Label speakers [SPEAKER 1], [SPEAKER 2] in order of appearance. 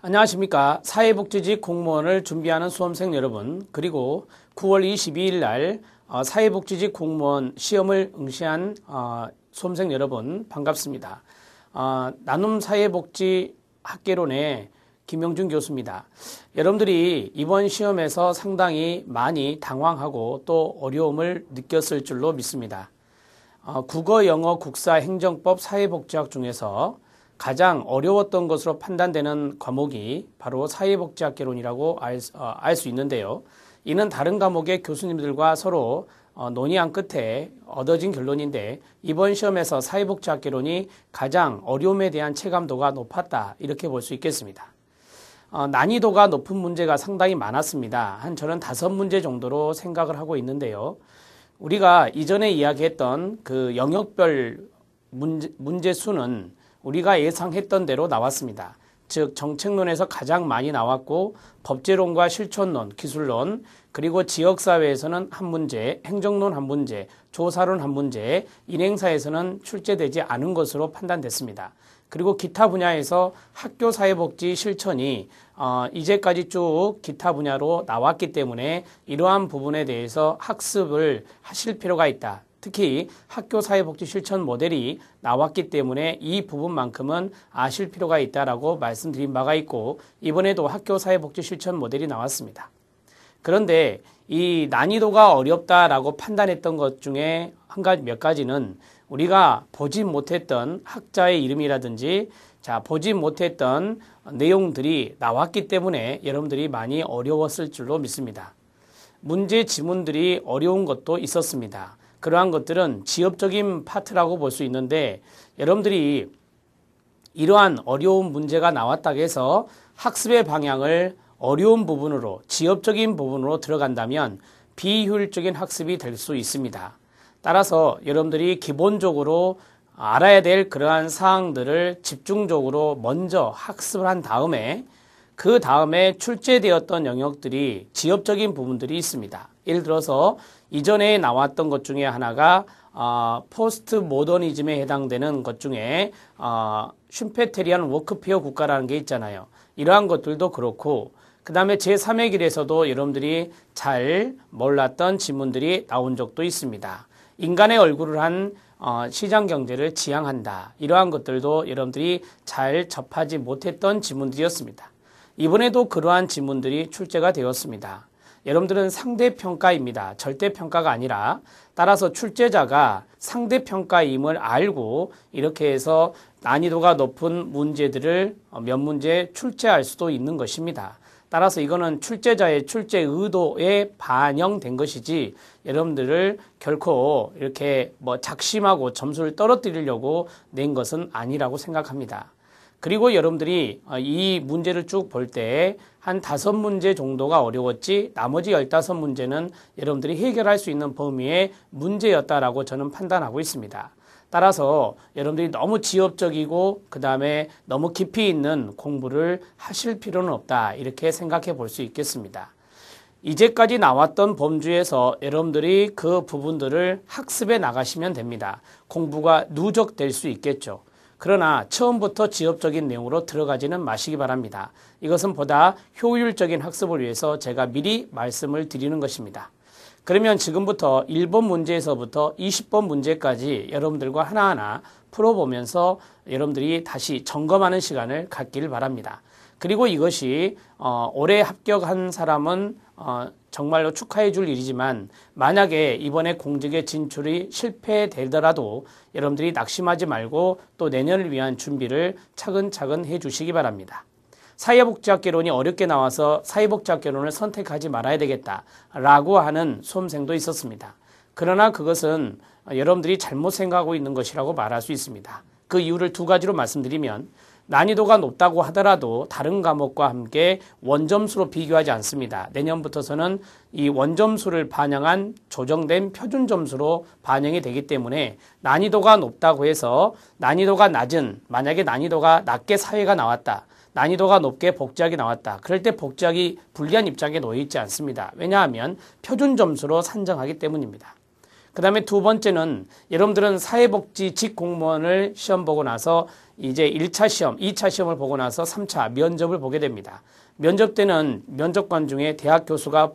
[SPEAKER 1] 안녕하십니까. 사회복지직 공무원을 준비하는 수험생 여러분, 그리고 9월 22일 날 사회복지직 공무원 시험을 응시한 수험생 여러분 반갑습니다. 나눔 사회복지 학개론의 김영준 교수입니다. 여러분들이 이번 시험에서 상당히 많이 당황하고 또 어려움을 느꼈을 줄로 믿습니다. 국어, 영어, 국사, 행정법, 사회복지학 중에서 가장 어려웠던 것으로 판단되는 과목이 바로 사회복지학개론이라고 알 수 있는데요. 이는 다른 과목의 교수님들과 서로 논의한 끝에 얻어진 결론인데, 이번 시험에서 사회복지학개론이 가장 어려움에 대한 체감도가 높았다, 이렇게 볼 수 있겠습니다. 난이도가 높은 문제가 상당히 많았습니다. 저는 5문제 정도로 생각을 하고 있는데요. 우리가 이전에 이야기했던 그 영역별 문제 수는 우리가 예상했던 대로 나왔습니다. 즉 정책론에서 가장 많이 나왔고, 법제론과 실천론, 기술론, 그리고 지역사회에서는 한 문제, 행정론 한 문제, 조사론 한 문제, 인행사에서는 출제되지 않은 것으로 판단됐습니다. 그리고 기타 분야에서 학교사회복지 실천이 이제까지 쭉 기타 분야로 나왔기 때문에 이러한 부분에 대해서 학습을 하실 필요가 있다. 특히 학교사회복지 실천 모델이 나왔기 때문에 이 부분만큼은 아실 필요가 있다라고 말씀드린 바가 있고, 이번에도 학교사회복지 실천 모델이 나왔습니다. 그런데 이 난이도가 어렵다라고 판단했던 것 중에 몇 가지는 우리가 보지 못했던 학자의 이름이라든지 보지 못했던 내용들이 나왔기 때문에 여러분들이 많이 어려웠을 줄로 믿습니다. 문제 지문들이 어려운 것도 있었습니다. 그러한 것들은 지엽적인 파트라고 볼 수 있는데, 여러분들이 이러한 어려운 문제가 나왔다고 해서 학습의 방향을 어려운 부분으로, 지엽적인 부분으로 들어간다면 비효율적인 학습이 될 수 있습니다. 따라서 여러분들이 기본적으로 알아야 될 그러한 사항들을 집중적으로 먼저 학습을 한 다음에, 그 다음에 출제되었던 영역들이 지엽적인 부분들이 있습니다. 예를 들어서 이전에 나왔던 것 중에 하나가 포스트 모더니즘에 해당되는 것 중에 슈페테리안 워크피어 국가라는 게 있잖아요. 이러한 것들도 그렇고, 그 다음에 제3의 길에서도 여러분들이 잘 몰랐던 지문들이 나온 적도 있습니다. 인간의 얼굴을 한 시장 경제를 지향한다. 이러한 것들도 여러분들이 잘 접하지 못했던 지문들이었습니다. 이번에도 그러한 지문들이 출제가 되었습니다. 여러분들은 상대평가입니다. 절대평가가 아니라, 따라서 출제자가 상대평가임을 알고 이렇게 해서 난이도가 높은 문제들을 몇 문제 출제할 수도 있는 것입니다. 따라서 이거는 출제자의 출제 의도에 반영된 것이지, 여러분들을 결코 이렇게 작심하고 점수를 떨어뜨리려고 낸 것은 아니라고 생각합니다. 그리고 여러분들이 이 문제를 쭉 볼 때 한 5문제 정도가 어려웠지, 나머지 15문제는 여러분들이 해결할 수 있는 범위의 문제였다라고 저는 판단하고 있습니다. 따라서 여러분들이 너무 지엽적이고 그 다음에 너무 깊이 있는 공부를 하실 필요는 없다, 이렇게 생각해 볼 수 있겠습니다. 이제까지 나왔던 범주에서 여러분들이 그 부분들을 학습해 나가시면 됩니다. 공부가 누적될 수 있겠죠. 그러나 처음부터 지엽적인 내용으로 들어가지는 마시기 바랍니다. 이것은 보다 효율적인 학습을 위해서 제가 미리 말씀을 드리는 것입니다. 그러면 지금부터 1번 문제에서부터 20번 문제까지 여러분들과 하나하나 풀어보면서 여러분들이 다시 점검하는 시간을 갖길 바랍니다. 그리고 이것이 올해 합격한 사람은 정말로 축하해 줄 일이지만, 만약에 이번에 공직에 진출이 실패되더라도 여러분들이 낙심하지 말고 또 내년을 위한 준비를 차근차근 해 주시기 바랍니다. 사회복지학개론이 어렵게 나와서 사회복지학개론을 선택하지 말아야 되겠다라고 하는 수험생도 있었습니다. 그러나 그것은 여러분들이 잘못 생각하고 있는 것이라고 말할 수 있습니다. 그 이유를 2가지로 말씀드리면, 난이도가 높다고 하더라도 다른 과목과 함께 원점수로 비교하지 않습니다. 내년부터서는 이 원점수를 반영한 조정된 표준점수로 반영이 되기 때문에, 난이도가 높다고 해서 난이도가 낮은, 만약에 난이도가 낮게 사회가 나왔다, 난이도가 높게 복지학이 나왔다, 그럴 때 복지학이 불리한 입장에 놓여 있지 않습니다. 왜냐하면 표준점수로 산정하기 때문입니다. 그 다음에 두 번째는 여러분들은 사회복지직 공무원을 시험 보고 나서 이제 1차 시험, 2차 시험을 보고 나서 3차 면접을 보게 됩니다. 면접 때는 면접관 중에 대학 교수가